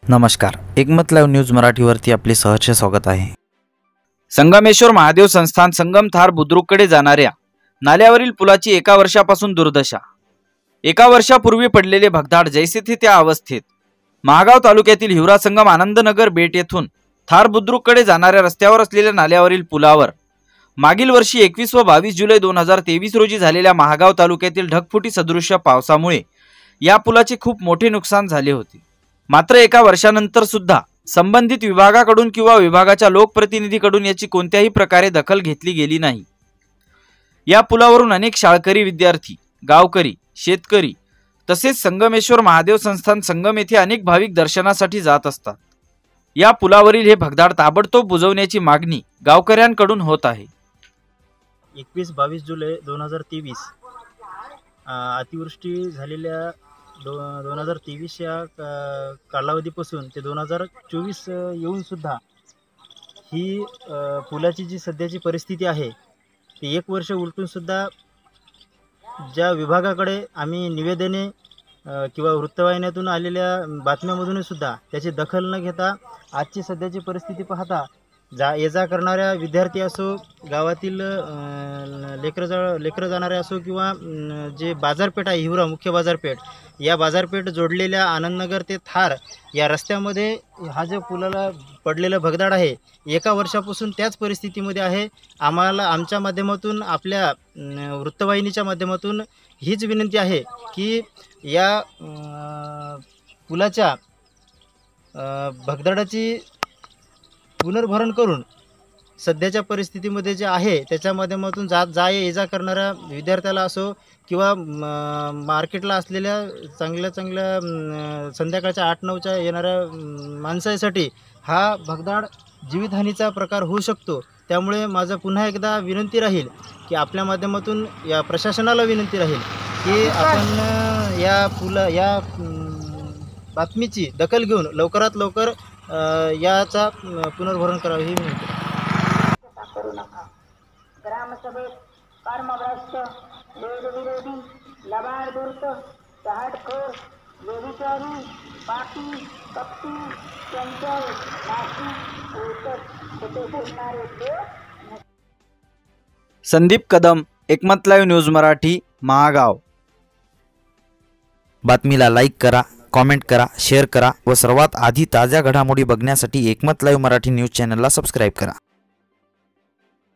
नमस्कार, एकमत live news मराठीवरती आपले सहर्ष स्वागत आहे। संगमेश्वर महादेव संस्थान संगम थार बुद्रुककडे जाणाऱ्या नाल्यावरील पुलाची एका वर्षापासून दुर्दशा। एका वर्षापूर्वी पडलेले भगदाड जैसे थे त्या अवस्थेत। महागाव तालुक्यातील हिवरा संगम आनंदनगर बेट येथून थार बुद्रुककडे जाणाऱ्या रस्त्यावर असलेल्या नाल्यावरील पुलावर मागील वर्षी 21 व 22 जुलै 2023 रोजी झालेल्या महागाव तालुक्यातील ढगफुटी सदृश्य पावसामुळे या पुलाचे खूप मोठे नुकसान झाले होते। मात्र एका वर्षानंतर सुद्धा संबंधित विभागाकडून किंवा विभागाच्या लोकप्रतिनिधीकडून याची कोणत्याही प्रकारे दखल घेतली गेली नाही। या पुलावरून अनेक शाळकरी विद्यार्थी, गावकरी, शेतकरी तसेच संगमेश्वर महादेव संस्थान संगम येथे अनेक भाविक दर्शनासाठी जात असतात। या पुलावरील हे भगदाड ताबडतोब बुजवण्याची मागणी गावकऱ्यांकडून होत आहे। 21-22 जुलै 2023 अतिवृष्टी झालेल्या 2023 या कालावधीपासून ते 2024 येऊन सुद्धा ही पुलाची जी सध्याची परिस्थिती आहे ती 1 वर्ष उलटून सुद्धा ज्या विभागाकडे आम्ही निवेदने किंवा वृत्तवाहिन्यातून आलेल्या बातम्यांमधून सुद्धा त्याची दखल न घेता आजची सध्याची परिस्थिती पाहता ये जा करणाऱ्या विद्यार्थी असो, गावातील लेकरं जाणारे असो किंवा जे बाजारपेठ आहे हिवरा मुख्य बाजारपेठ, या बाजारपेठ जोडलेल्या आनंदनगर ते थार या रस्त्यामध्ये हा जो पुलाला पडलेलं भगदाड आहे एका वर्षापासून त्याच परिस्थितीमध्ये आहे। आम्हाला आमच्या माध्यमातून आपल्या वृत्तवाहिनीच्या माध्यमातून हीच विनंती आहे की या पुलाच्या भगदाडाची पुनर्भरण करून सध्याच्या परिस्थितीमध्ये जे आहे त्याच्या माध्यमातून ये जा करणाऱ्या विद्यार्थ्याला असो किंवा मार्केटला असलेल्या चांगल्या संध्याकाळच्या 8-9च्या येणाऱ्या माणसासाठी हा भगदाड जीवितहानीचा प्रकार होऊ शकतो। त्यामुळे माझं पुन्हा एकदा विनंती राहील की आपल्या माध्यमातून या प्रशासनाला विनंती राहील की आपण या बातमीची दखल घेऊन लवकरात लवकर याचा पुनर्भरण करावे ही विनंती। ग्रामसभेत कर्मभ्रष्ट, वेदविरोधी, लबाडधूर्त, चहाटखोर, व्यभिचारी, पापी, कपटी, चंचल, नास्तिक, उद्धट, खोटे बोलणारे लोक। Sandeep Kadam, Ekmat live news Marathi, Mahagaon. बातमीला लाईक करा, कमेंट करा, शेअर करा व सर्वात आधी ताज्या घडामोडी बघण्यासाठी एकमत लाईव्ह मराठी न्यूज चॅनलला सबस्क्राईब करा।